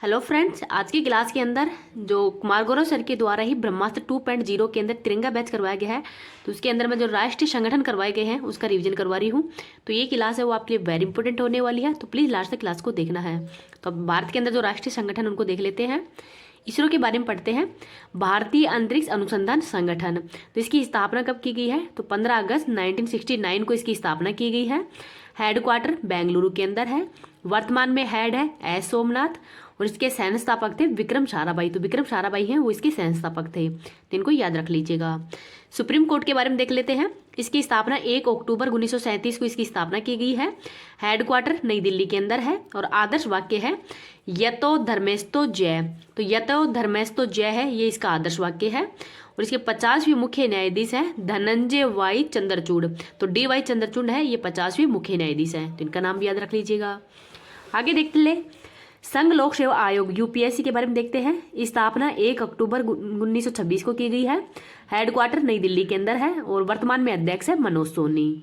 Hello friends, आज की class के अंदर जो कुमार गौरव सर के द्वारा ही ब्रह्मास्त्र 2.0 के अंदर तिरंगा बैच करवाया गया है, तो उसके अंदर में जो राष्ट्रीय संगठन करवाए गए हैं उसका रिवीजन करवा रही हूँ। तो ये क्लास है वो आपके लिए वेरी इंपॉर्टेंट होने वाली है, तो प्लीज़ लास्ट तक क्लास को देखना है। तो अब भारत के अंदर जो राष्ट्रीय संगठन उनको देख लेते हैं। इसरो के बारे में पढ़ते हैं। भारतीय अंतरिक्ष अनुसंधान संगठन, तो इसकी स्थापना कब की गई है? तो 15 अगस्त 1969 को इसकी स्थापना की गई है। हेडक्वार्टर बेंगलुरु के अंदर है। वर्तमान में हेड है एस सोमनाथ और इसके संस्थापक थे विक्रम साराभाई। तो विक्रम साराभाई हैं वो इसके संस्थापक थे, तो इनको याद रख लीजिएगा। सुप्रीम कोर्ट के बारे में देख लेते हैं। इसकी स्थापना 1 अक्टूबर 1937 को इसकी स्थापना की गई है। हेडक्वार्टर नई दिल्ली के अंदर है और आदर्श वाक्य है यतो धर्मेस्तो जय। तो यतो धर्मेस्तो जय है, ये इसका आदर्श वाक्य है। और इसके 50वें मुख्य न्यायाधीश है धनंजय वाई चंद्रचूड़। तो डी वाई चंद्रचूड़ है ये 50वें मुख्य न्यायाधीश है, तो इनका नाम भी याद रख लीजिएगा। आगे देखते ले संघ लोक सेवा आयोग यूपीएससी के बारे में देखते हैं। स्थापना 1 अक्टूबर 1926 को की गई है। हेडक्वार्टर नई दिल्ली के अंदर है और वर्तमान में अध्यक्ष है मनोज सोनी।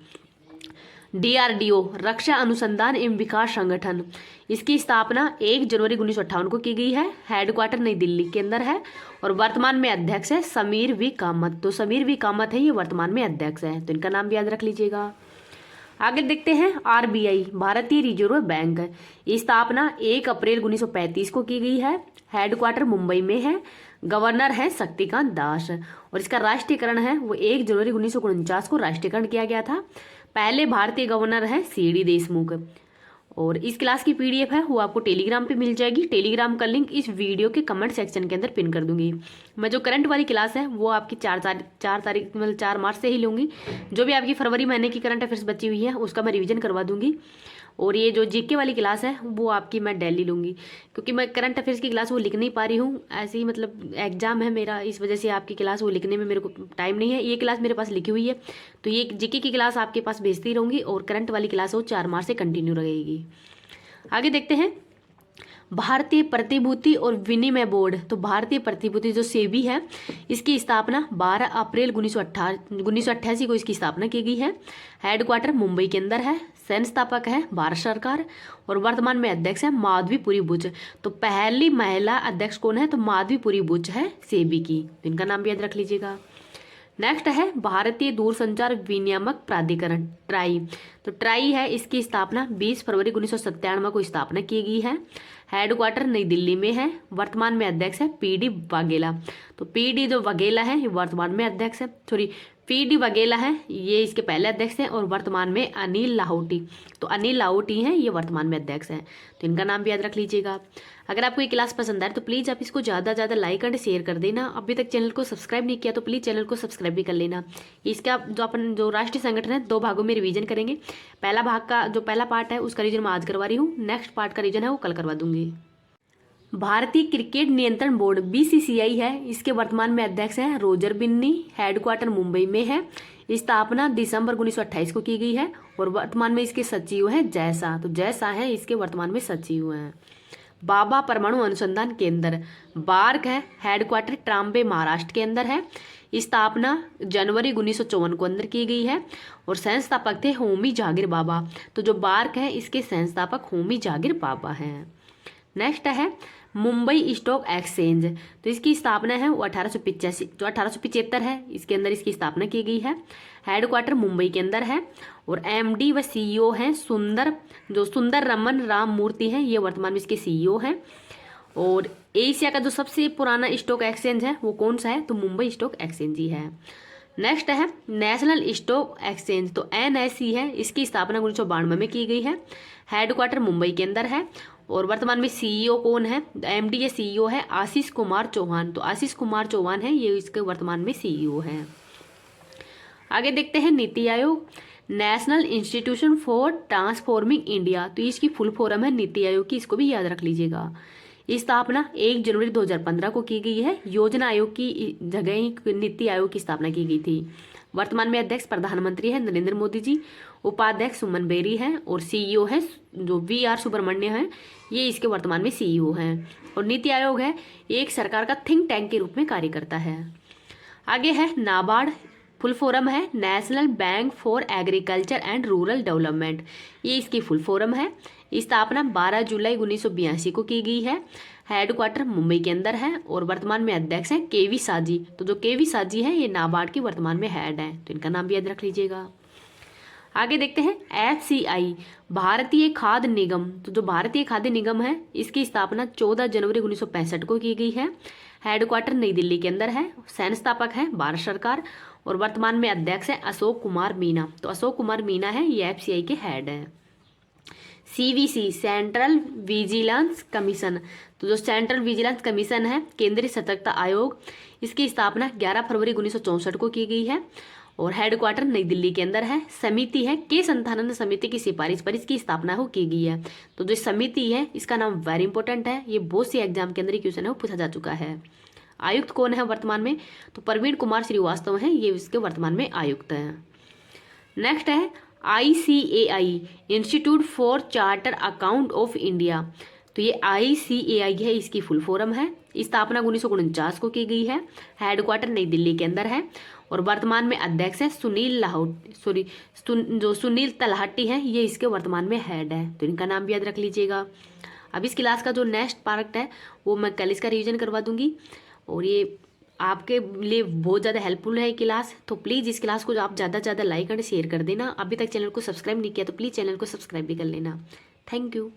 डीआरडीओ रक्षा अनुसंधान एवं विकास संगठन, इसकी स्थापना 1 जनवरी 1958 को की गई है। हेडक्वार्टर नई दिल्ली के अंदर है और वर्तमान में अध्यक्ष है समीर वी कामत। तो समीर वी कामत है ये वर्तमान में अध्यक्ष है, तो इनका नाम भी याद रख लीजिएगा। आगे देखते हैं आरबीआई भारतीय रिजर्व बैंक। स्थापना 1 अप्रैल 1935 को की गई है। हेडक्वार्टर मुंबई में है। गवर्नर है शक्तिकांत दास और इसका राष्ट्रीयकरण है वो 1 जनवरी 1949 को राष्ट्रीयकरण किया गया था। पहले भारतीय गवर्नर है सीडी देशमुख। और इस क्लास की पीडीएफ है वो आपको टेलीग्राम पे मिल जाएगी। टेलीग्राम का लिंक इस वीडियो के कमेंट सेक्शन के अंदर पिन कर दूंगी। मैं जो करंट वाली क्लास है वो आपकी 4 तारीख मतलब 4 मार्च से ही लूँगी। जो भी आपकी फरवरी महीने की करंट अफेयर्स बची हुई है उसका मैं रिवीजन करवा दूंगी। और ये जो जीके वाली क्लास है वो आपकी मैं डेली लूँगी, क्योंकि मैं करंट अफेयर्स की क्लास वो लिख नहीं पा रही हूँ। ऐसे ही मतलब एग्जाम है मेरा, इस वजह से आपकी क्लास वो लिखने में मेरे को टाइम नहीं है। ये क्लास मेरे पास लिखी हुई है, तो ये जीके की क्लास आपके पास भेजती रहूँगी और करंट वाली क्लास वो 4 मार्च से कंटिन्यू रहेगी। आगे देखते हैं भारतीय प्रतिभूति और विनिमय बोर्ड। तो भारतीय प्रतिभूति जो सेबी है इसकी स्थापना 12 अप्रैल 1988 को इसकी स्थापना की गई है। हेडक्वार्टर मुंबई के अंदर है। संस्थापक है भारत सरकार और वर्तमान में अध्यक्ष है माधवीपुरी बुच। तो पहली महिला अध्यक्ष कौन है? तो माधवीपुरी बुच है सेबी की, तो इनका नाम भी याद रख लीजिएगा। नेक्स्ट है भारतीय दूरसंचार विनियामक प्राधिकरण ट्राई। तो ट्राई है इसकी स्थापना 20 फरवरी 1997 को स्थापना की गई है। हेडक्वार्टर नई दिल्ली में है। वर्तमान में अध्यक्ष है पीडी वाघेला। तो पीडी जो वाघेला है ये वर्तमान में अध्यक्ष है, पीडी वाघेला है ये इसके पहले अध्यक्ष हैं और वर्तमान में अनिल लाहौटी। तो अनिल लाहौटी हैं ये वर्तमान में अध्यक्ष हैं, तो इनका नाम भी याद रख लीजिएगा। अगर आपको ये क्लास पसंद आए तो प्लीज़ आप इसको ज़्यादा ज़्यादा लाइक एंड शेयर कर देना। अभी तक चैनल को सब्सक्राइब नहीं किया तो प्लीज़ चैनल को सब्सक्राइब भी कर लेना। इसका जो राष्ट्रीय संगठन है 2 भागों में रिवीजन करेंगे। पहला भाग का जो पहला पार्ट है उसका रिवीजन मैं आज करवा रही हूँ। नेक्स्ट पार्ट का रिवीजन है वो कल करवा दूंगी। भारतीय क्रिकेट नियंत्रण बोर्ड बीसीसीआई है, इसके वर्तमान में अध्यक्ष हैं रोजर बिन्नी। हेडक्वार्टर मुंबई में है। स्थापना दिसंबर 1928 को की गई है और वर्तमान में इसके सचिव हैं जयशाह। तो जयशाह है इसके वर्तमान में सचिव हैं। बाबा परमाणु अनुसंधान केंद्र बार्क है। हेडक्वार्टर ट्राम्बे महाराष्ट्र के अंदर है। स्थापना जनवरी 1954 को अंदर की गई है और संस्थापक थे होमी जागिर बाबा। तो जो बार्क है इसके संस्थापक होमी जागिर बाबा हैं। नेक्स्ट है मुंबई स्टॉक एक्सचेंज। तो इसकी स्थापना है वो 1875 है, इसके अंदर इसकी स्थापना की गई है। हेडक्वार्टर मुंबई के अंदर है और एमडी व सीईओ हैं सुंदर रमन राम मूर्ति हैं, ये वर्तमान में इसके सीईओ हैं। और एशिया का जो सबसे पुराना स्टॉक एक्सचेंज है वो कौन सा है? तो मुंबई स्टॉक एक्सचेंज ही है। नेक्स्ट है नेशनल स्टॉक एक्सचेंज। तो एनएसई है, इसकी स्थापना 1992 में की गई है। हेडक्वार्टर मुंबई के अंदर है और वर्तमान में सीईओ कौन है? एमडी या सीईओ है आशीष कुमार चौहान। तो आशीष कुमार चौहान है ये इसके वर्तमान में सीईओ हैं। आगे देखते हैं NITI Aayog national institution for transforming India. तो इसकी फुल फॉर्म है नीति आयोग की, इसको भी याद रख लीजिएगा। स्थापना 1 जनवरी 2015 को की गई है। योजना आयोग की जगह ही नीति आयोग की स्थापना की गई थी। वर्तमान में अध्यक्ष प्रधानमंत्री है नरेंद्र मोदी जी। उपाध्यक्ष सुमन बेरी हैं और सीईओ है जो वीआर सुब्रमण्य हैं, ये इसके वर्तमान में सीईओ हैं। और नीति आयोग है एक सरकार का थिंक टैंक के रूप में कार्य करता है। आगे है नाबार्ड फुल फॉर्म है national bank for agriculture and rural development, ये इसकी फुल फॉर्म है। स्थापना 12 जुलाई 1982 को की गई है। हेडक्वार्टर मुंबई के अंदर है और वर्तमान में अध्यक्ष हैं केवी साजी। तो जो केवी साजी है ये नाबार्ड की वर्तमान में हेड है, तो इनका नाम भी याद रख लीजिएगा। आगे देखते हैं FCI भारतीय खाद्य निगम। तो जो भारतीय खाद्य निगम है इसकी स्थापना 14 जनवरी 1965 को की गई है। हेडक्वार्टर नई दिल्ली के अंदर है। संस्थापक है भारत सरकार और वर्तमान में अध्यक्ष है अशोक कुमार मीना। तो अशोक कुमार मीना है ये FCI के हेड है। CVC central vigilance commission. तो जो सेंट्रल विजिलेंस कमीशन है केंद्रीय सतर्कता आयोग, इसकी स्थापना 11 फरवरी 1964 को की गई है और हेडक्वार्टर नई दिल्ली के अंदर है। समिति है के संथानंद समिति की सिफारिश पर इसकी स्थापना हो की गई है। तो जो समिति है इसका नाम वेरी इंपॉर्टेंट है, ये बहुत सी एग्जाम के अंदर क्वेश्चन है वो पूछा जा चुका है। आयुक्त कौन है वर्तमान में? तो प्रवीण कुमार श्रीवास्तव हैं, ये इसके वर्तमान में आयुक्त हैं। नेक्स्ट है ICAI institute for charter account of India. तो ये ICAI है, इसकी फुल फॉर्म है। स्थापना 1949 को की गई है। हेडक्वार्टर नई दिल्ली के अंदर है और वर्तमान में अध्यक्ष है सुनील तलहटी है, ये इसके वर्तमान में हेड है, तो इनका नाम भी याद रख लीजिएगा। अब इस क्लास का जो नेक्स्ट पार्ट है वो मैं कल इसका रिवीजन करवा दूंगी और ये आपके लिए बहुत ज़्यादा हेल्पफुल है ये क्लास। तो प्लीज़ इस क्लास को आप ज़्यादा से ज़्यादा लाइक एंड शेयर कर देना। अभी तक चैनल को सब्सक्राइब नहीं किया तो प्लीज़ चैनल को सब्सक्राइब भी कर लेना। Thank you.